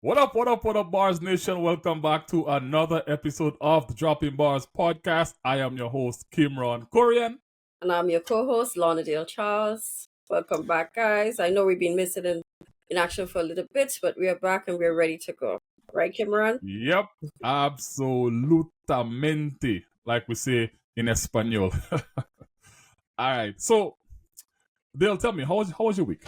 What up, Bars Nation? Welcome back to another episode of the Dropping Bars podcast. I am your host, Kimron Corion. And I'm your co-host, Lornadale Charles. Welcome back, guys. I know we've been missing in action for a little bit, but we are back and we're ready to go. Right, Kimron? Yep, absolutamente, like we say in Espanol. All right, so Dale, tell me, how was your week?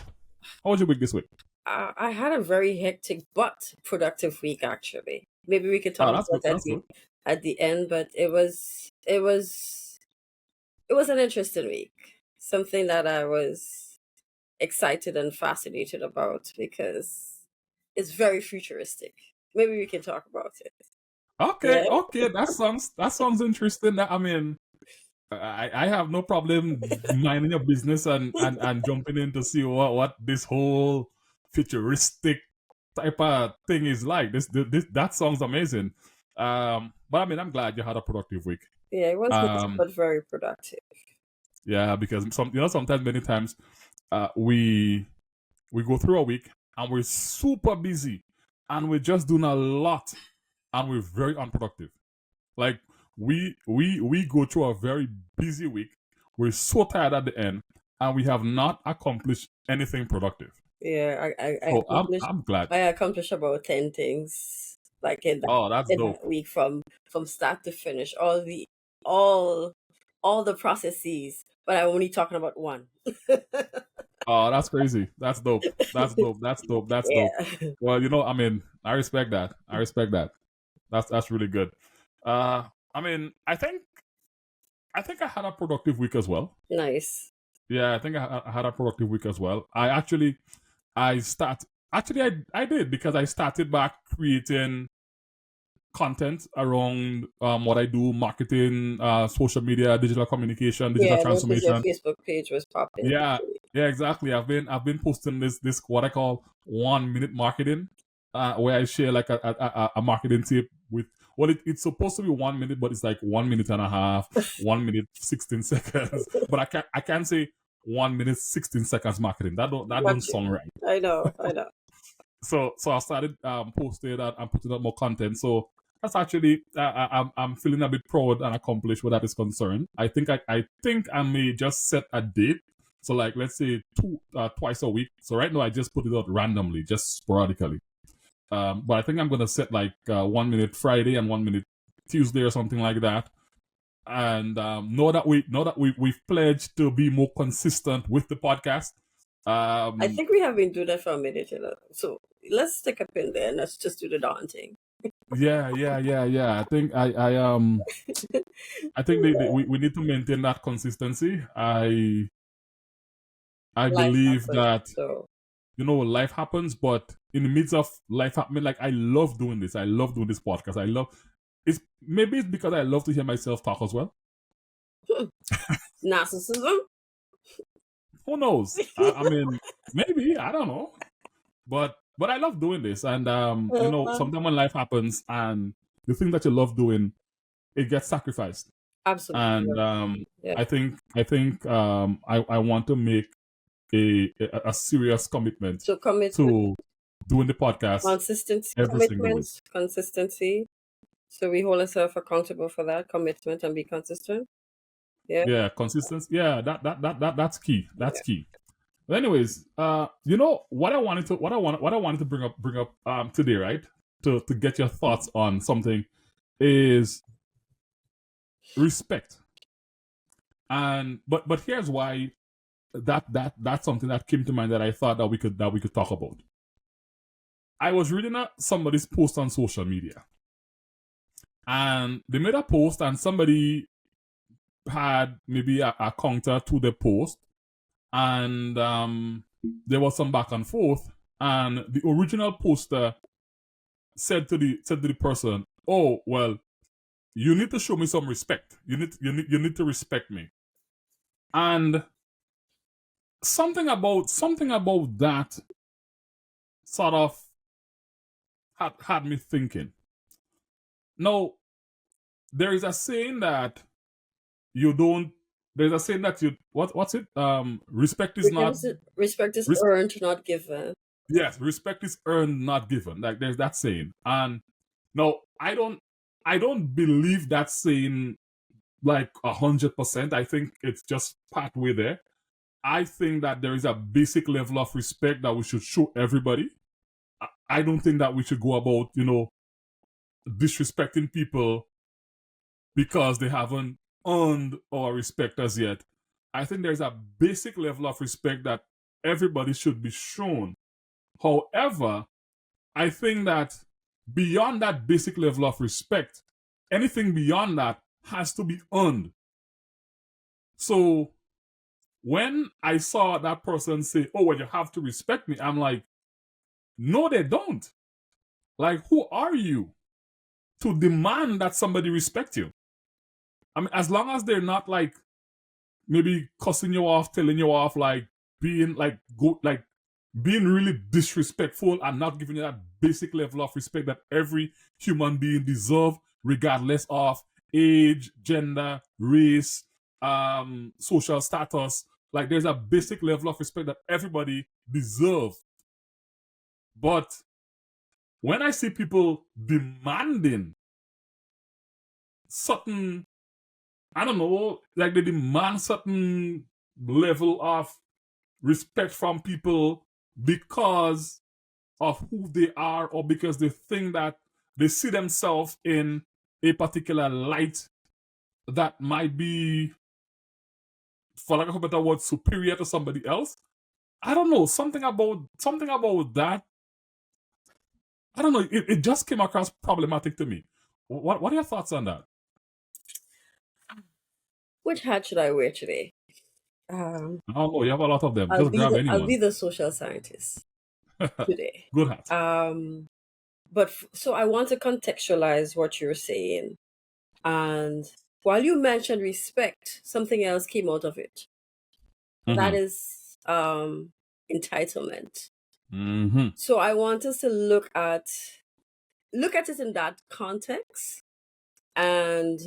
How was your week this week? I had a very hectic but productive week, actually. Maybe we could talk That's good. about that That's good. at the end, but it was an interesting week. Something that I was excited and fascinated about because it's very futuristic. Maybe we can talk about it. Okay, Yeah. okay, that sounds interesting. I mean, I have no problem minding your business and jumping in to see what this whole futuristic type of thing is like. This that sounds amazing. But I mean, I'm glad you had a productive week. Yeah, it was mixed Um, but very productive. yeah, because sometimes many times we go through a week and we're super busy and we're just doing a lot and we're very unproductive. Like we go through a very busy week. We're so tired at the end, and we have not accomplished anything productive. Yeah, So I'm glad. I accomplished about 10 things like Oh, that's in dope. that week from start to finish. All the processes, but I'm only talking about one. Oh, that's crazy. That's dope. That's dope. That's dope. That's dope. Yeah. Well, I mean, I respect that. I respect that. That's really good. Uh, I mean, I think I had a productive week as well. Nice. Yeah, I think I had a productive week as well. I start actually I did because I started back creating content around what I do, marketing, social media, digital communication, digital Yeah, I noticed your transformation. Facebook page was popping. Yeah, yeah, exactly. I've been posting this what I call 1 minute marketing, where I share like a marketing tip with it's supposed to be 1 minute, but it's like 1 minute and a half, 1 minute 16 seconds. But I can't say 1 minute 16 seconds marketing. That don't Got you. sound right. I know. So I started posting and putting up more content. So that's actually I'm feeling a bit proud and accomplished where that is concerned. I think I may just set a date. So like let's say twice a week. So right now I just put it out randomly, just sporadically. But I think I'm gonna set like 1 minute Friday and 1 minute Tuesday or something like that. And know that we've pledged to be more consistent with the podcast. I think we have been doing that for a minute, So let's stick a pin there and let's just do the darn thing. Yeah. I think we need to maintain that consistency. I Life believe happens. that So life happens, but in the midst of life happening, like I love doing this. I love doing this podcast. I love it's because I love to hear myself talk as well. narcissism. Who knows? I mean, maybe I don't know, but I love doing this, and sometimes when life happens and the thing that you love doing, it gets sacrificed. Absolutely. And Yeah. I want to make a serious commitment So commitment, to doing the podcast consistency, every single week. consistency. So we hold ourselves accountable for that commitment and be consistent. Yeah. Yeah, consistency. Yeah, that's key. That's key. But anyways, what I wanted to bring up today, right? To get your thoughts on something is respect. And but here's why that's something that came to mind that I thought that we could talk about. I was reading somebody's post on social media, and they made a post, and somebody had maybe a counter to the post, and there was some back and forth, and the original poster said to the person, "Oh well, you need to show me some respect. You need to respect me." And something about that sort of had me thinking. Now, there is a saying that you don't. There's a saying that you what's it? Respect is not Respect is res- earned, not given. Yes, respect is earned, not given. Like there's that saying. And no, I don't believe that saying like 100%. I think it's just part way there. I think that there is a basic level of respect that we should show everybody. I don't think that we should go about, disrespecting people because they haven't earned our respect as yet. I think there's a basic level of respect that everybody should be shown. However, I think that beyond that basic level of respect, anything beyond that has to be earned. So when I saw that person say, "Oh, well, you have to respect me," I'm like, no, they don't. Like, who are you to demand that somebody respect you? I mean, as long as they're not like maybe cussing you off, telling you off, like being like go like being really disrespectful and not giving you that basic level of respect that every human being deserve, regardless of age, gender, race, social status. Like there's a basic level of respect that everybody deserve. But when I see people demanding certain, I don't know, like they demand certain level of respect from people because of who they are or because they think that they see themselves in a particular light that might be, for lack of a better word, superior to somebody else. I don't know, something about that. I don't know. It just came across problematic to me. What are your thoughts on that? Which hat should I wear today? Um, I don't know. You have a lot of them. Just grab I'll be anyone. the social scientist today. Good hat. So I want to contextualize what you're saying. And while you mentioned respect, something else came out of it. That Mm-hmm. is entitlement. Mm-hmm. So I want us to look at it in that context, and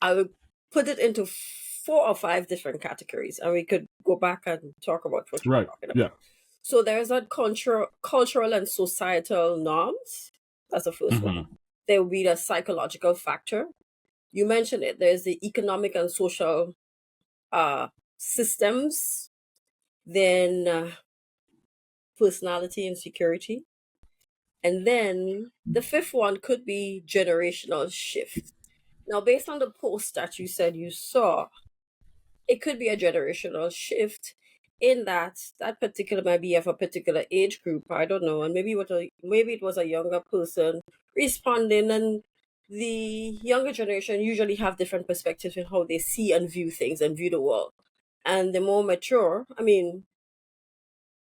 I would put it into 4 or 5 different categories, and we could go back and talk about what you were Right. talking Yeah. about. So there's that cultural and societal norms. That's the first one. Mm-hmm. There will be the psychological factor. You mentioned it. There's the economic and social uh, systems. Then personality and security. And then the fifth one could be generational shift. Now, based on the post that you said you saw, it could be a generational shift in that particular might be of a particular age group. I don't know, and maybe it was a younger person responding, and the younger generation usually have different perspectives in how they see and view things and view the world. And the more mature, I mean,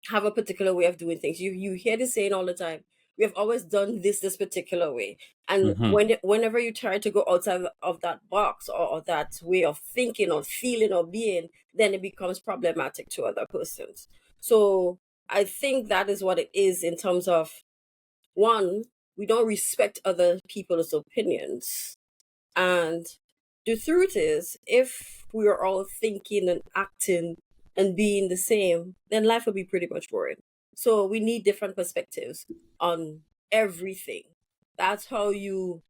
have a particular way of doing things. You hear this saying all the time. We have always done this particular way, and Mm-hmm. whenever you try to go outside of that box or that way of thinking or feeling or being, then it becomes problematic to other persons. So I think that is what it is in terms of one, we don't respect other people's opinions, and the truth is, if we are all thinking and acting and being the same, then life will be pretty much boring. So we need different perspectives on everything. That's how you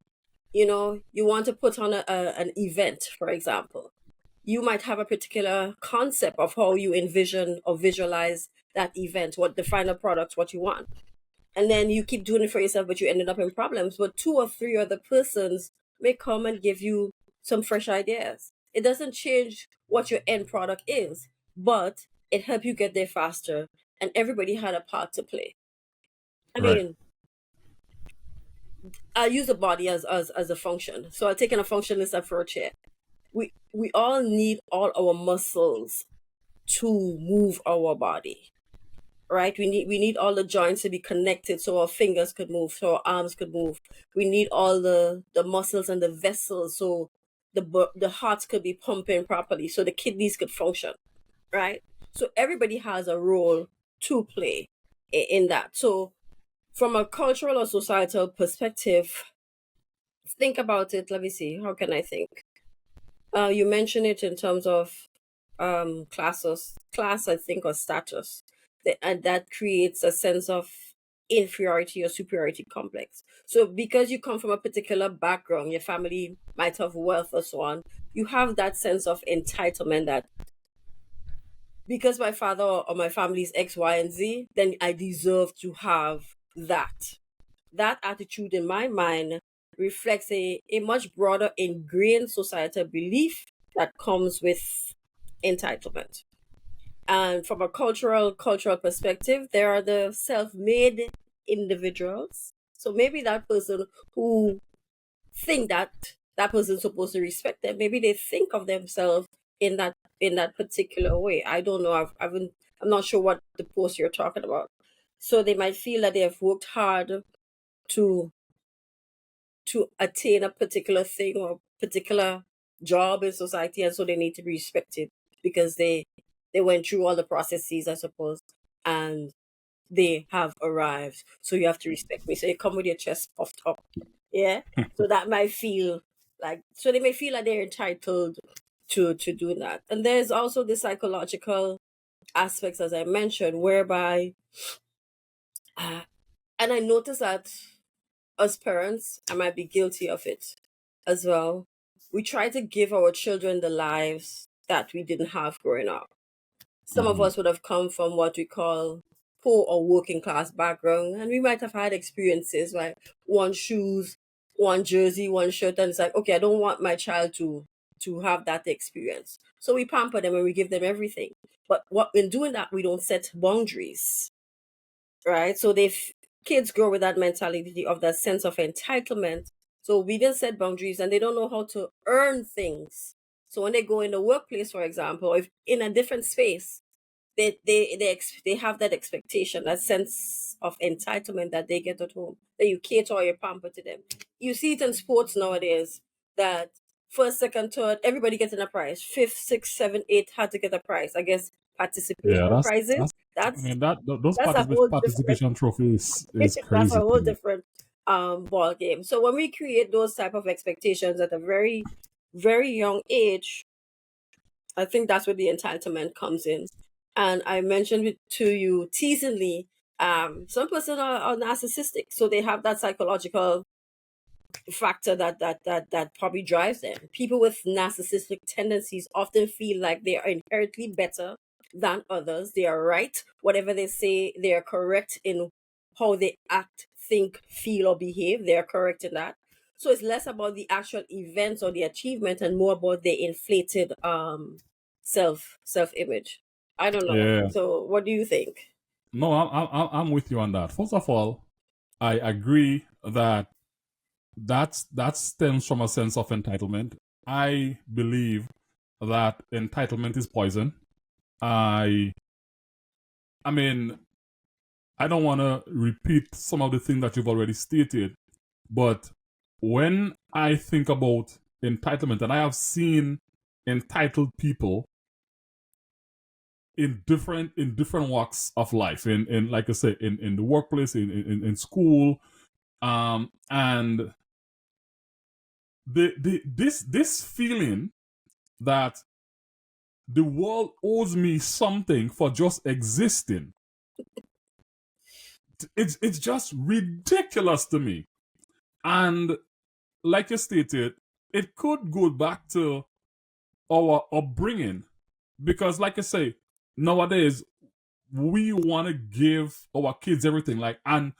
want to put on an event, for example. You might have a particular concept of how you envision or visualize that event, what the final product, what you want, and then you keep doing it for yourself, but you ended up in problems. But 2 or 3 other persons may come and give you some fresh ideas. It doesn't change what your end product is, but it helps you get there faster, and everybody had a part to play. I Right. mean, I use the body as a function. So I take in a functionalist approach here. We all need all our muscles to move our body, right? We need all the joints to be connected so our fingers could move, so our arms could move. We need all the muscles and the vessels so the heart could be pumping properly, so the kidneys could function, right? So everybody has a role to play in that. So from a cultural or societal perspective, think about it. Let me see. How can I think? You mentioned it in terms of class, I think, or status. And that creates a sense of inferiority or superiority complex. So because you come from a particular background, your family might have wealth or so on, you have that sense of entitlement that because my father or my family is X, Y, and Z, then I deserve to have that. That attitude in my mind reflects a much broader ingrained societal belief that comes with entitlement. And from a cultural perspective, there are the self-made individuals. So maybe that person who think that that person's supposed to respect them, maybe they think of themselves in that particular way. I don't know. I'm not sure what the post you're talking about. So they might feel that they have worked hard to attain a particular thing or particular job in society, and so they need to be respected because they went through all the processes, I suppose, and they have arrived. So you have to respect me. So you come with your chest puffed up. Yeah. So that might feel like, so they may feel like they're entitled to doing that. And there's also the psychological aspects, as I mentioned, whereby, uh, and I notice that as parents, I might be guilty of it as well. We try to give our children the lives that we didn't have growing up. Some of Mhm. us would have come from what we call poor or working class background, and we might have had experiences like one shoes, one jersey, one shirt, and it's like, okay, I don't want my child to have that experience. So we pamper them and we give them everything. But what in doing that, we don't set boundaries, right? So they kids grow with that mentality of that sense of entitlement. So we didn't set boundaries, and they don't know how to earn things. So when they go in the workplace, for example, or if in a different space, they have that expectation, that sense of entitlement that they get at home, that you cater or you pamper to them. You see it in sports nowadays that first, second, third, everybody getting a prize. Fifth, sixth, seven, eight had to get a prize. I guess Yeah, participation prizes. that's I That's mean those that's a whole different participation trophies is that's a crazy to whole me. different ball game. So when we create those type of expectations at a very, very young age, I think that's where the entitlement comes in. And I mentioned it to you teasingly, some person are narcissistic, so they have that psychological factor that probably drives them. People with narcissistic tendencies often feel like they are inherently better than others. They are right. Whatever they say, they are correct in how they act, think, feel, or behave. They are correct in that. So it's less about the actual events or the achievement and more about the inflated self image. I don't know. Yeah, So what do you think? no, I'm with you on that. First of all, I agree that that stems from a sense of entitlement. I believe that entitlement is poison. I I mean, I don't want to repeat some of the things that you've already stated, but when I think about entitlement, and I have seen entitled people in different walks of life, in like I said, in the workplace, in school, and this feeling that the world owes me something for just existing. It's just ridiculous to me. And like you stated, it could go back to our upbringing because, like I say, nowadays we want to give our kids everything. Like, and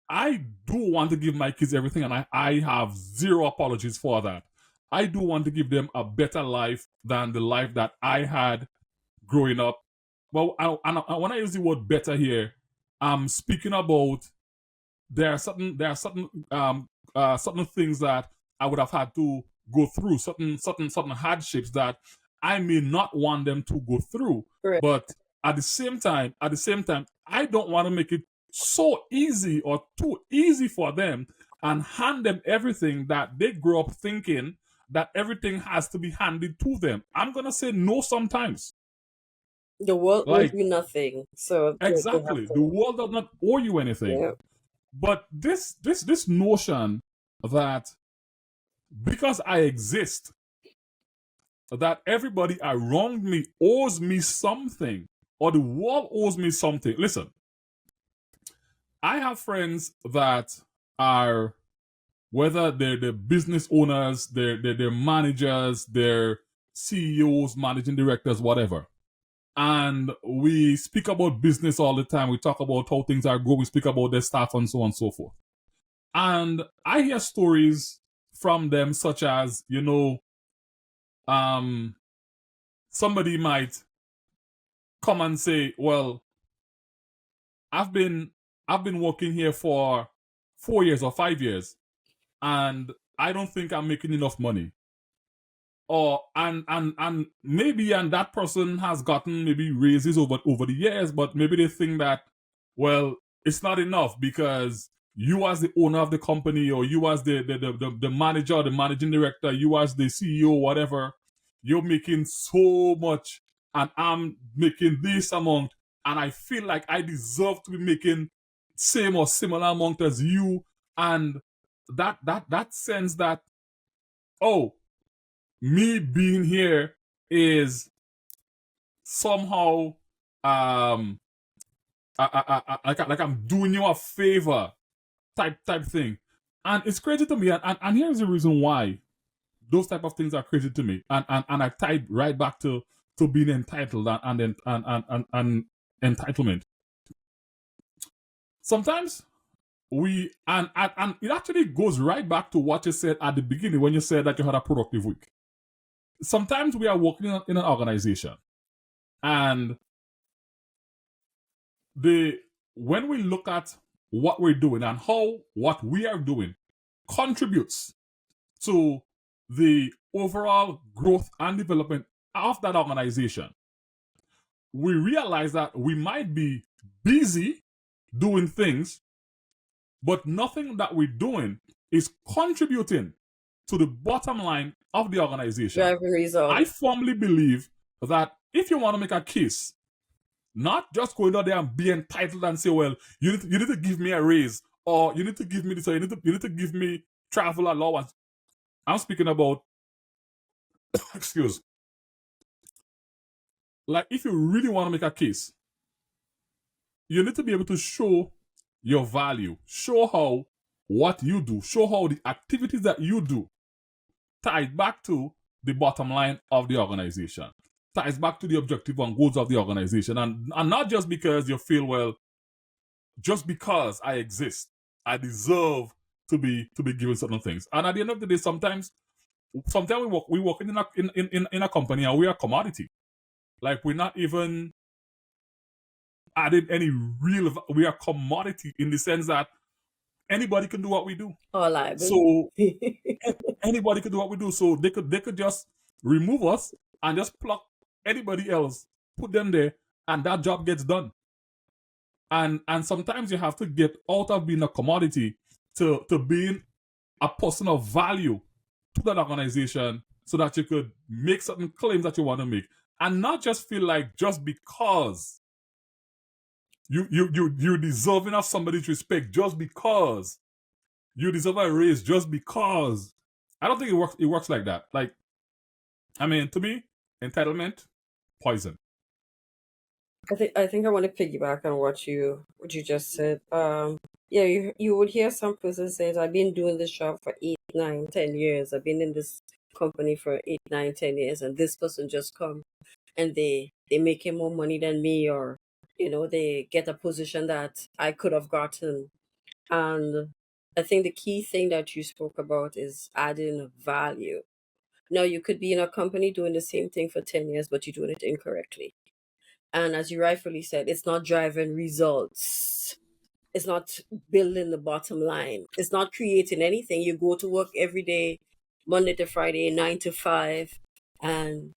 I do want to give my kids everything, and I have zero apologies for that. I do want to give them a better life than the life that I had growing up. Well, when I use the word better here, I'm speaking about certain things that I would have had to go through, certain hardships that I may not want them to go through. Correct. But at the same time, I don't want to make it so easy or too easy for them and hand them everything that they grow up thinking that everything has to be handed to them. I'm gonna say no sometimes. The world owes Like, you nothing, so they have exactly, the to. world does not owe you anything. Yeah. But this notion that because I exist, that everybody around me owes me something. or the world owes me something. Listen, I have friends that are, whether they're the business owners, they're managers, they're CEOs, managing directors, whatever. And we speak about business all the time. We talk about how things are going. We speak about their staff and so on and so forth. And I hear stories from them such as, somebody might come and say, well, I've been working here for 4 years or 5 years, and I don't think I'm making enough money. Or and maybe that person has gotten maybe raises over the years, but maybe they think that, well, it's not enough because you as the owner of the company, or you as the manager, the managing director, you as the CEO, whatever, you're making so much and I'm making this amount, and I feel like I deserve to be making same or similar amount as you. And that sense that, oh, me being here is somehow like I'm doing you a favor type thing. And it's crazy to me, and here's the reason why those type of things are crazy to me. And I tied right back to being entitled and entitlement. Sometimes we and it actually goes right back to what you said at the beginning when you said that you had a productive week. Sometimes we are working in an organization, and when we look at what we're doing and how what we are doing contributes to the overall growth and development of that organization, we realize that we might be busy doing things, but nothing that we're doing is contributing to the bottom line of the organization. Driving results. I firmly believe that if you want to make a case, not just going out there and be entitled and say, well, you need to give me a raise, or you need to give me this, or you need to give me travel allowance. I'm speaking about, excuse, like if you really want to make a case, you need to be able to show your value, show how what you do, show how the activities that you do ties back to the bottom line of the organization, ties back to the objective and goals of the organization, and not just because you feel, well, just because I exist, I deserve to be given certain things. And at the end of the day, sometimes we work in a company and we are a commodity. Like we're not even adding any real. We are commodity in the sense that anybody can do what we do. Or liable. So anybody could do what we do. So they could just remove us and just pluck anybody else, put them there, and that job gets done. And sometimes you have to get out of being a commodity to being a person of value to that organization, so that you could make certain claims that you want to make, and not just feel like just because you're deserving of somebody's respect, just because you deserve a raise, just because. I don't think it works like that. Like, I mean, to me, entitlement, poison. I think I want to piggyback on what you just said. Yeah, you would hear some person say, I've been doing this job for 8, 9, 10 years. I've been in this company for 8, 9, 10 years, and this person just come and they making more money than me, or they get a position that I could have gotten. And I think the key thing that you spoke about is adding value. Now, you could be in a company doing the same thing for 10 years, but you're doing it incorrectly. And as you rightfully said, it's not driving results. It's not building the bottom line. It's not creating anything. You go to work every day, Monday to Friday, 9 to 5, and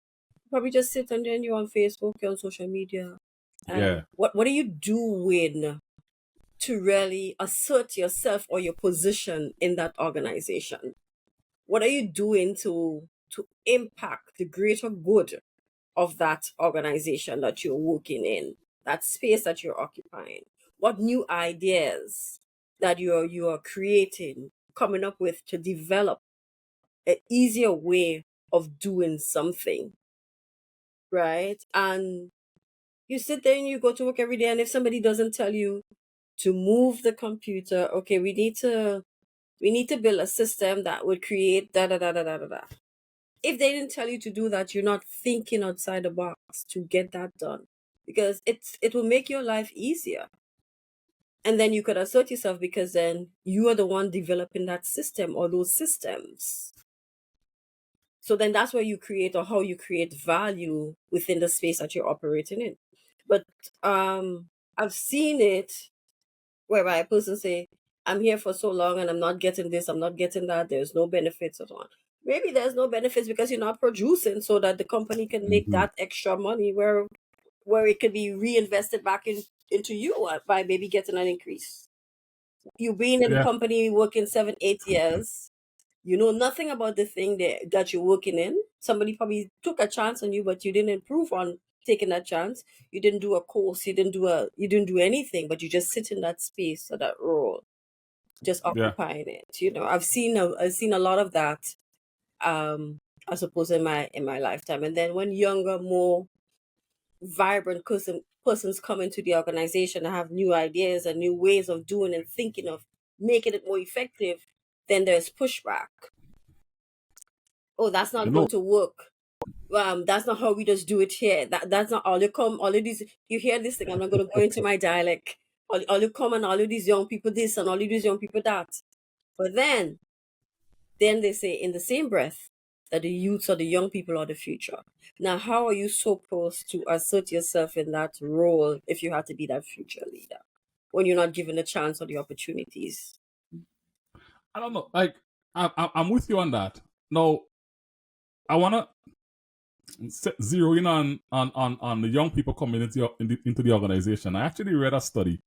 probably just sit and then you're on Facebook, you're on social media. And Yeah. what are you doing to really assert yourself or your position in that organization? What are you doing to impact the greater good of that organization that you're working in, that space that you're occupying? What new ideas that you are creating, coming up with to develop an easier way of doing something, right? And You sit there and you go to work every day, and if somebody doesn't tell you to move the computer, okay, we need to build a system that would create da da da da da da da. If they didn't tell you to do that, you're not thinking outside the box to get that done, because it will make your life easier. And then you could assert yourself, because then you are the one developing that system or those systems. So then that's where you create, or how you create value within the space that you're operating in. But I've seen it whereby a person say, I'm here for so long and I'm not getting this, I'm not getting that, there's no benefits and so on. Maybe there's no benefits because you're not producing, so that the company can make that extra money where it could be reinvested back into you by maybe getting an increase. You've been in the company working 7-8 years. You know nothing about the thing that you're working in. Somebody probably took a chance on you, but you didn't improve on taking that chance. You didn't do a course. You didn't do anything, but you just sit in that space or that role, just occupying it. You know, I've seen a lot of that. I suppose in my lifetime. And then when younger, more vibrant persons come into the organization and have new ideas and new ways of doing and thinking of making it more effective, then there's pushback. Oh, that's not going to work. That's not how we just do it here. That's not all of these. You hear this thing? I'm not going to go into my dialect. All you come and all of these young people this and all of these young people that. But then they say in the same breath that the youths or the young people are the future. Now, how are you supposed to assert yourself in that role if you have to be that future leader when you're not given the chance or the opportunities? I don't know. Like, I'm with you on that. Now, I want to zero in on the young people coming into the organization. I actually read a study,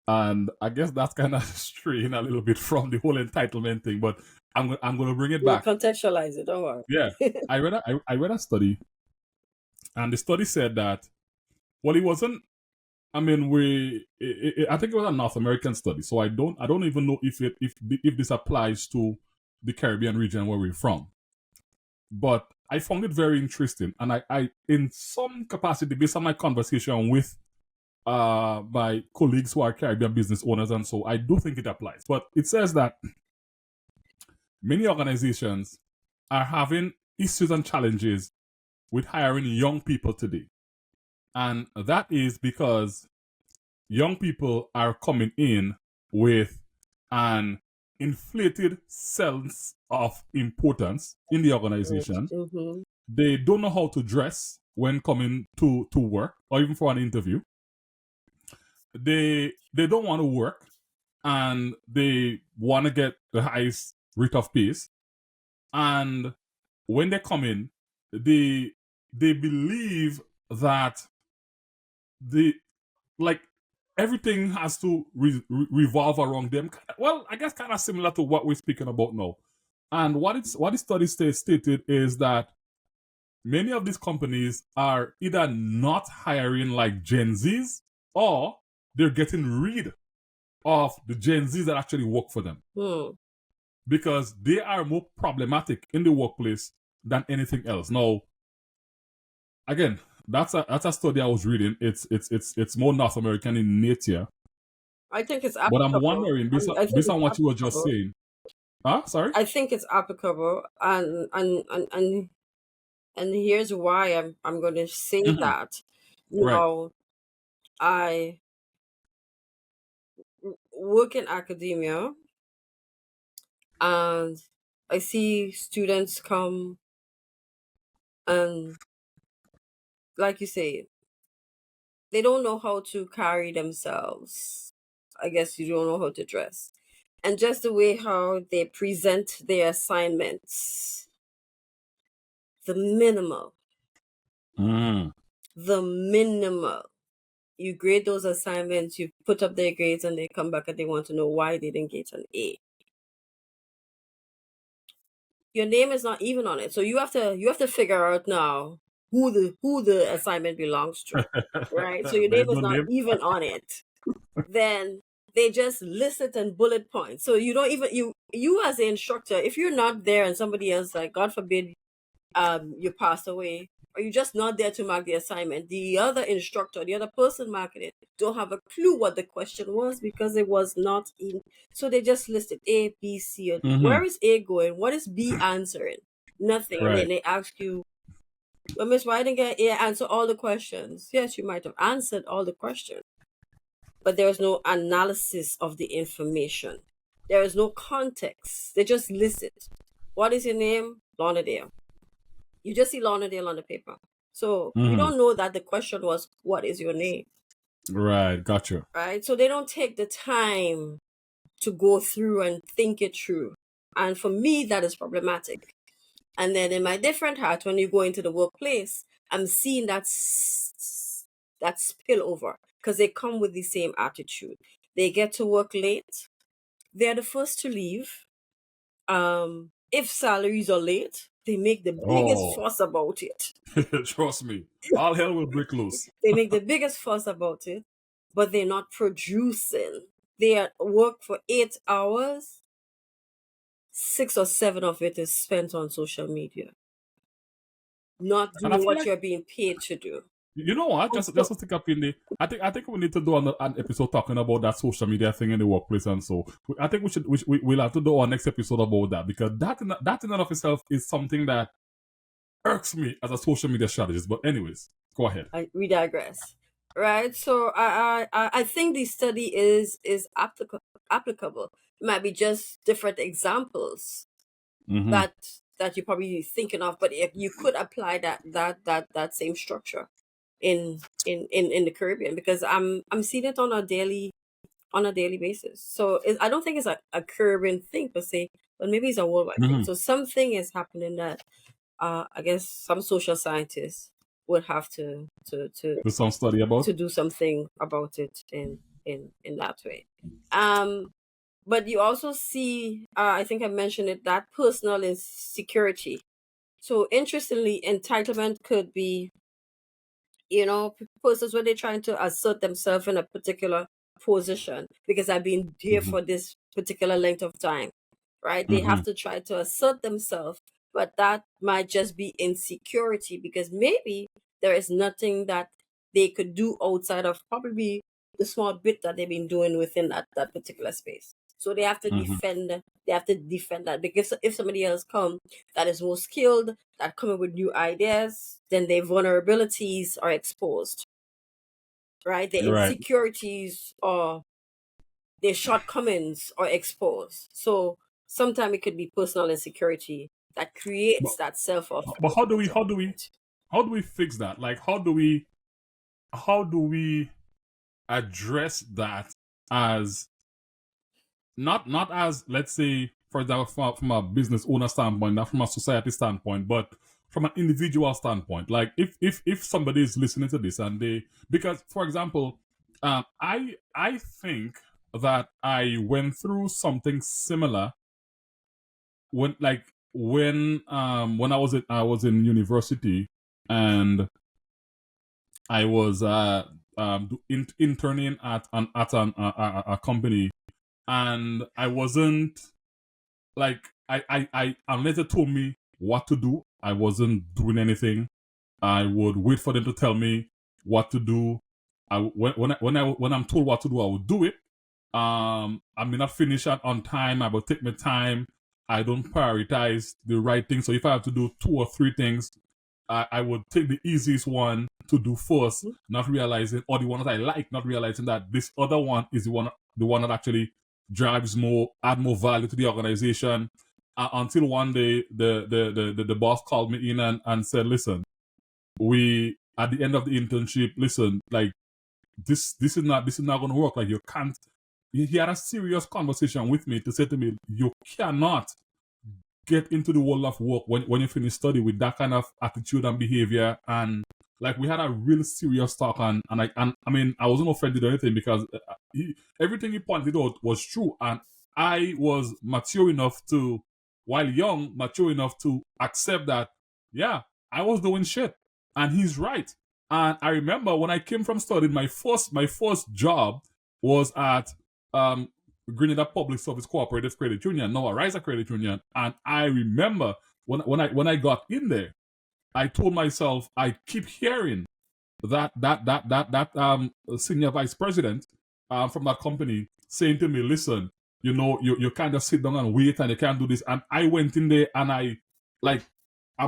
and I guess that's kind of straying a little bit from the whole entitlement thing, but I'm going to bring it back. Contextualize it, don't worry. Yeah, I read a study, and the study said that, well, it wasn't. I mean, I think it was a North American study, so I don't even know if this applies to the Caribbean region where we're from. But I found it very interesting, and I in some capacity, based on my conversation with my colleagues who are Caribbean business owners, and so I do think it applies. But it says that many organizations are having issues and challenges with hiring young people today. And that is because young people are coming in with an inflated sense of importance in the organization. Mm-hmm. They don't know how to dress when coming to work or even for an interview. They don't want to work, and they want to get the highest rate of pace. And when they come in, they believe that everything has to revolve around them. Well, I guess kind of similar to what we're speaking about now. And what the study stated is that many of these companies are either not hiring like Gen Zs, or they're getting rid of the Gen Zs that actually work for them. Because they are more problematic in the workplace than anything else. Now, again, that's a study I was reading. It's more North American in nature. I think it's applicable. But I'm wondering, based on what you were just saying. Sorry? I think it's applicable, and here's why I'm going to say that. You know, I work in academia, and I see students come, and like you say, they don't know how to carry themselves. I guess you don't know how to dress. And just the way how they present their assignments, the minimal. The minimal. You grade those assignments, you put up their grades, and they come back and they want to know why they didn't get an A. Your name is not even on it, so you have to figure out now who the assignment belongs to, right? So your name is not even on it. Then they just list it in bullet points. So you don't even you as the instructor, if you're not there and somebody else, like God forbid, you pass away or you're just not there to mark the assignment. The other instructor, the other person marking it, don't have a clue what the question was because it was not in. So they just listed A, B, C, or D. Where is A going? What is B answering? Nothing. And Right. then they ask you, well, Miss, why didn't get A answer all the questions? Yes, you might have answered all the questions, but there was no analysis of the information. There is no context. They just list it. What is your name? Lornadale. You just see Lornadale on the paper. So you don't know that the question was, what is your name? Right, gotcha. Right? So they don't take the time to go through and think it through. And for me, that is problematic. And then in my different hat, when you go into the workplace, I'm seeing that spill over because they come with the same attitude. They get to work late. They're the first to leave. If salaries are late, they make the biggest fuss about it. Trust me, all hell will break loose. They make the biggest fuss about it, but they're not producing. They are work for 8 hours. 6 or 7 of it is spent on social media, not And I doing feel what like, you're being paid to do. you know what? Just to stick up in the. I think we need to do an episode talking about that social media thing in the workplace, and so I think we'll have to do our next episode about that, because that in and of itself is something that irks me as a social media strategist. But anyways, go ahead. We digress, right? So I think the study is applicable. It might be just different examples that you're probably thinking of, but if you could apply that same structure in the Caribbean, because I'm seeing it on a daily basis. So I don't think it's a Caribbean thing per se, but maybe it's a worldwide thing. So something is happening that I guess some social scientists would have to Do some study about. to do something about it in that way. But you also see, I think I mentioned it, that personal insecurity. So interestingly, entitlement could be, persons when they're trying to assert themselves in a particular position because I've been here for this particular length of time, right? They have to try to assert themselves, but that might just be insecurity because maybe there is nothing that they could do outside of probably the small bit that they've been doing within that particular space. So they have to defend. They have to defend that because if somebody else come that is more skilled, that come up with new ideas, then their vulnerabilities are exposed, right? Their Right. insecurities or their shortcomings are exposed. So sometimes it could be personal insecurity that creates that self of. But how do we fix that? Like, how do we address that as not as, let's say, for example, from a business owner standpoint, not from a society standpoint, but from an individual standpoint. Like if somebody is listening to this and because for example, I think that I went through something similar when I was in university, and I was interning at a company, and I wasn't like unless they told me what to do, I wasn't doing anything. I would wait for them to tell me what to do. When I'm told what to do, I would do it. I may not finish it on time. I will take my time. I don't prioritize the right thing. So if I have to do 2 or 3 things, I would take the easiest one to do first, not realizing, or the one that I like, not realizing that this other one is the one that actually drives add more value to the organization. Until one day the boss called me in and said, listen, we at the end of the internship, listen, like this is not going to work. Like, you can't. He had a serious conversation with me to say to me, you cannot get into the world of work when you finish study with that kind of attitude and behavior. And like, we had a real serious talk, and I mean, I wasn't offended or anything, because everything he pointed out was true, and I was mature enough to, while young, mature enough to accept that, yeah, I was doing shit, and he's right. And I remember when I came from studying, my first job was at Grenada Public Service Cooperative Credit Union, now a Riser Credit Union. And I remember when I got in there, I told myself, I keep hearing that senior vice president from that company saying to me, listen, you kind of sit down and wait and you can't do this. And I went in there and I'm like, I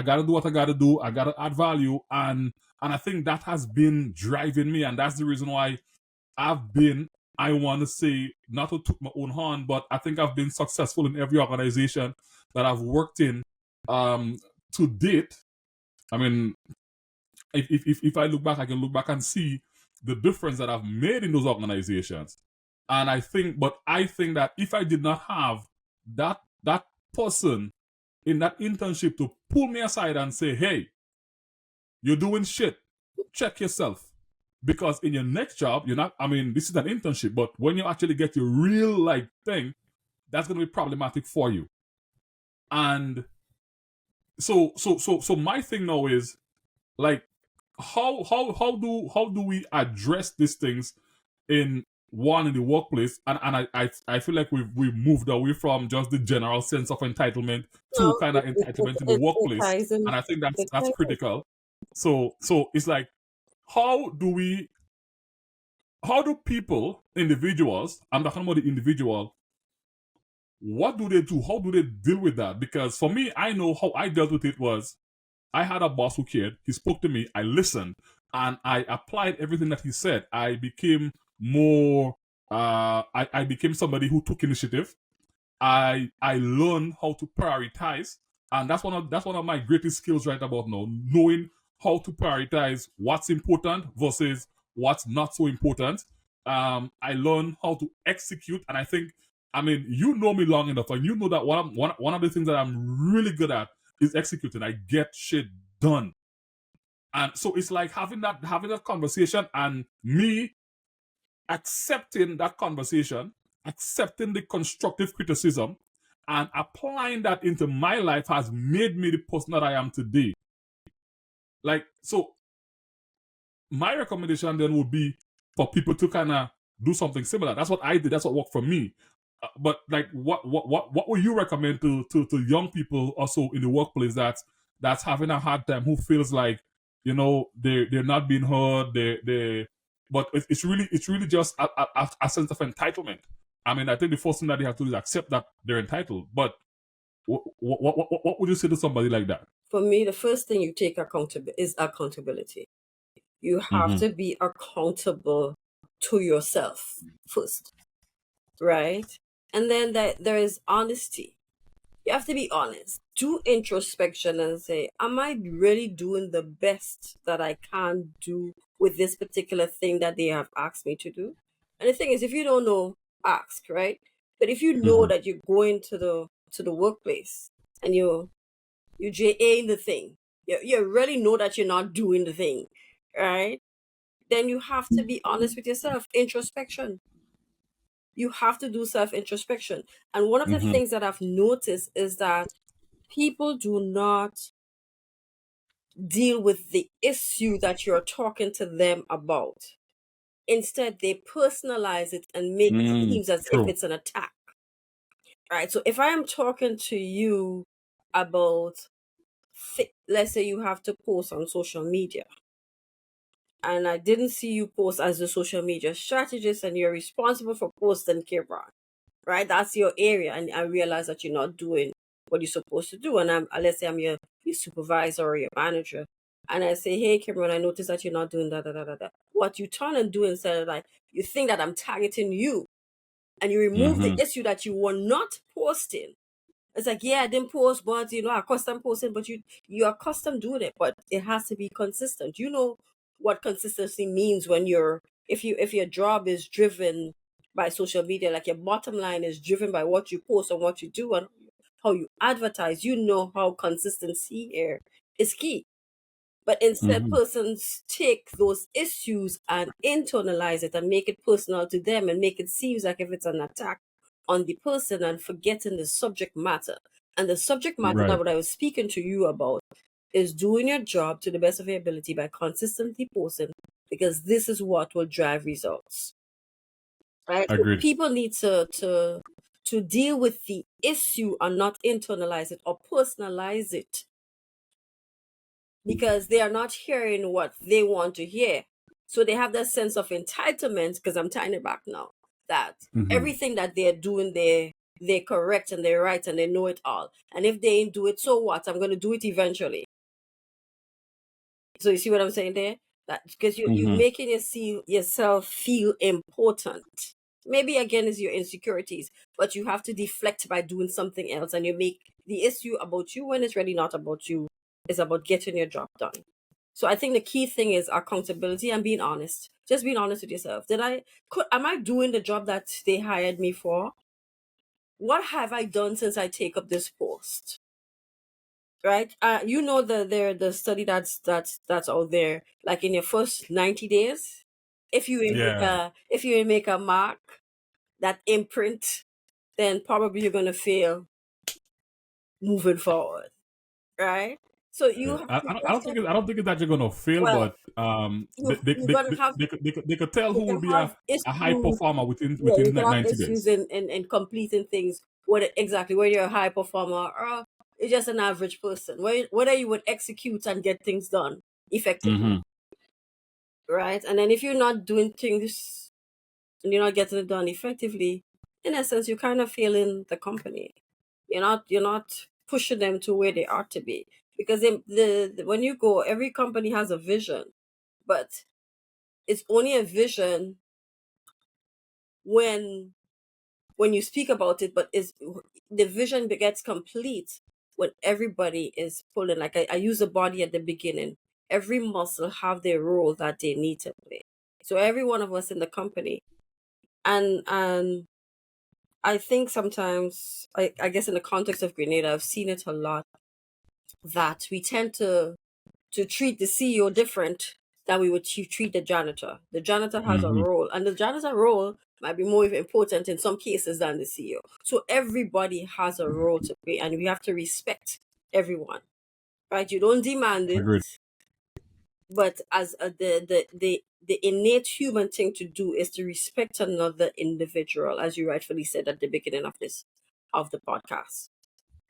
gotta do what I gotta do. I gotta add value. And I think that has been driving me. And that's the reason why I want to say, not to toot my own horn, but I think I've been successful in every organization that I've worked in to date. I mean, if I look back, I can look back and see the difference that I've made in those organizations. And I think that if I did not have that person in that internship to pull me aside and say, hey, you're doing shit, check yourself. Because in your next job, you're not, I mean, this is an internship, but when you actually get your real thing, that's gonna be problematic for you. And so my thing now is like, how do we address these things in the workplace, and I feel like we've moved away from just the general sense of entitlement to No, kind of entitlement in the it workplace, ties in. and I think It that's ties in. critical. So it's like, how do people, individuals, I'm talking about the individual, what do they do? How do they deal with that? Because for me, I know how I dealt with it was, I had a boss who cared. He spoke to me. I listened, and I applied everything that he said. I became more. I became somebody who took initiative. I learned how to prioritize, and that's one of my greatest skills right about now. Knowing how to prioritize what's important versus what's not so important. I learned how to execute, and I think, I mean, you know me long enough, and you know that one of the things that I'm really good at is executing. I get shit done. And so it's like having that conversation and me accepting that conversation, accepting the constructive criticism, and applying that into my life has made me the person that I am today. Like, so my recommendation then would be for people to kind of do something similar. That's what I did. That's what worked for me. But like, what would you recommend to young people also in the workplace that's having a hard time, who feels like, they're not being heard, but it's really just a sense of entitlement. I mean, I think the first thing that they have to do is accept that they're entitled. But what would you say to somebody like that? For me, the first thing you take is accountability. You have Mm-hmm. to be accountable to yourself first, right? And then there is honesty. You have to be honest. Do introspection and say, am I really doing the best that I can do with this particular thing that they have asked me to do? And the thing is, if you don't know, ask, right? But if you know Mm-hmm. that you're going to the workplace and you JA the thing, you really know that you're not doing the thing, right? Then you have to be honest with yourself. Introspection. You have to do self introspection. And one of the Mm-hmm. things that I've noticed is that people do not deal with the issue that you're talking to them about. Instead, they personalize it and make it seem as if True. it's an attack. Right. So if I am talking to you about, let's say you have to post on social media, and I didn't see you post as a social media strategist, and you're responsible for posting Kimron, right? That's your area, and I realize that you're not doing what you're supposed to do. And let's say I'm your supervisor or your manager, and I say, hey, Kimron, I noticed that you're not doing that, that, that, that. What you turn and do instead of, like, you think that I'm targeting you, and you remove the Mm-hmm. issue that you were not posting. It's like, yeah, I didn't post, but I custom posting, but you're accustomed doing it, but it has to be consistent. You know what consistency means when if your job is driven by social media, like your bottom line is driven by what you post and what you do and how you advertise. You know how consistency here is key. But instead, Mm-hmm. persons take those issues and internalize it and make it personal to them and make it seem like if it's an attack on the person and forgetting the subject matter. And the subject matter that Right. what I was speaking to you about is doing your job to the best of your ability by consistently posting, because this is what will drive results. Right? So Agreed. people need to deal with the issue and not internalize it or personalize it. because they are not hearing what they want to hear. So they have that sense of entitlement, because I'm tying it back now, that everything that they're doing, they're correct and they're right and they know it all. And if they ain't do it, so what? I'm going to do it eventually. So you see what I'm saying there? That because you're making yourself feel important. Maybe again is your insecurities, but you have to deflect by doing something else, and you make the issue about you when it's really not about you. It's about getting your job done. So I think the key thing is accountability and being honest. Just being honest with yourself. Am I doing the job that they hired me for? What have I done since I take up this post? Right? You know the study that's out there. Like in your first 90 days, if you make a mark, that imprint, then probably you're gonna fail moving forward. Right? So you have to I don't think it's that you're gonna fail, well, but you're gonna have they could tell you who will can be have a high issues. performer Yeah, you within can that have 90 issues days. in completing things. Whether you're a high performer or you're just an average person. Whether you would execute and get things done effectively. Right? And then if you're not doing things and you're not getting it done effectively, in essence, you're kind of failing the company. You're not pushing them to where they ought to be, because when you go, every company has a vision, but it's only a vision when you speak about it, but is the vision gets complete when everybody is pulling. Like I use the body at the beginning. Every muscle have their role that they need to play. So every one of us in the company, and I think sometimes I guess in the context of Grenada, I've seen it a lot, that we tend to treat the CEO different than we would treat the janitor. The janitor has a role, and the janitor role might be more important in some cases than the CEO. So everybody has a role to play, and we have to respect everyone, right? You don't demand it, Agreed. but as the innate human thing to do is to respect another individual, as you rightfully said at the beginning of the podcast.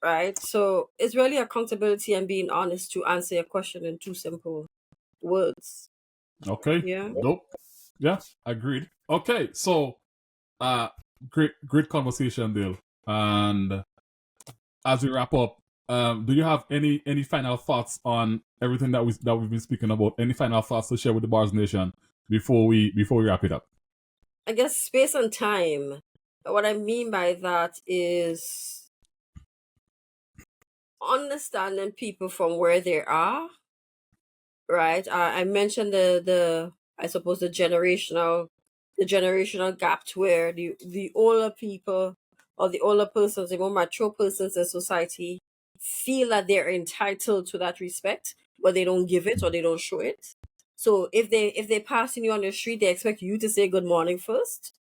Right? So it's really accountability and being honest, to answer your question in two simple words. Okay. Yeah. Nope. Yeah, agreed. Okay, so great conversation, Dale. And as we wrap up, do you have any final thoughts on everything that we've been speaking about? Any final thoughts to share with the Bars Nation before we wrap it up? I guess space and time. What I mean by that is understanding people from where they are. Right. I mentioned the I suppose the generational gap, to where the older people, or the older persons, the more mature persons in society, feel that they're entitled to that respect, but they don't give it or they don't show it. So if they're passing you on the street, they expect you to say good morning first,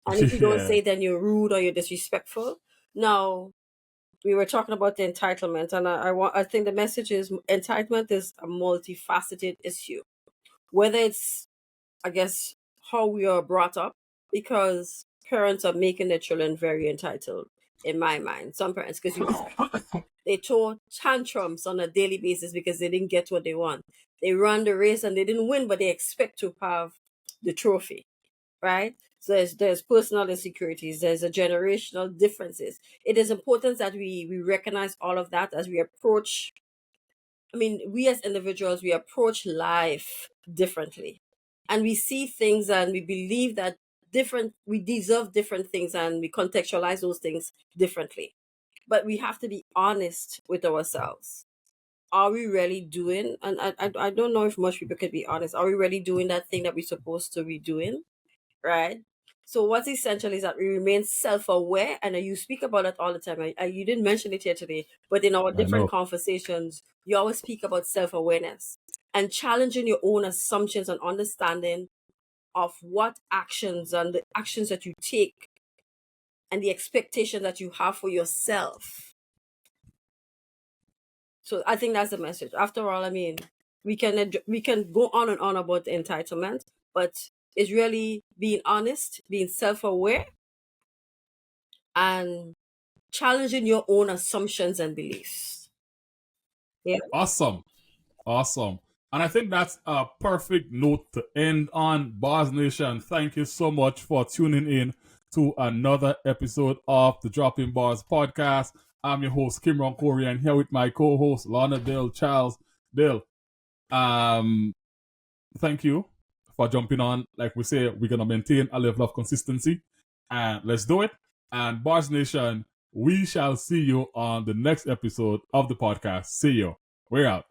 and if you don't Yeah. say, then you're rude or you're disrespectful. Now, we were talking about the entitlement, and I think the message is entitlement is a multifaceted issue. Whether it's, I guess, how we are brought up, because parents are making their children very entitled, in my mind. Some parents, because they throw tantrums on a daily basis because they didn't get what they want. They run the race and they didn't win, but they expect to have the trophy, right? So there's personal insecurities, there's a generational differences. It is important that we recognize all of that as we approach. I mean, we as individuals, we approach life differently, and we see things and we believe that we deserve different things, and we contextualize those things differently. But we have to be honest with ourselves. Are we really doing? And I don't know if much people could be honest. Are we really doing that thing that we're supposed to be doing? Right? So what's essential is that we remain self-aware, and you speak about it all the time. You didn't mention it here today, but in our I different know. conversations, you always speak about self-awareness and challenging your own assumptions and understanding of what actions and the actions that you take and the expectation that you have for yourself. So I think that's the message. After all, I mean, we can go on and on about entitlement, but it's really being honest, being self-aware, and challenging your own assumptions and beliefs. Yeah. Awesome. Awesome. And I think that's a perfect note to end on. Bars Nation, thank you so much for tuning in to another episode of the Dropping Bars podcast. I'm your host, Kimron Corion, here with my co-host, Lornadale Charles. Dale, thank you for jumping on. Like we say, we're going to maintain a level of consistency. And let's do it. And Bars Nation, we shall see you on the next episode of the podcast. See you. We're out.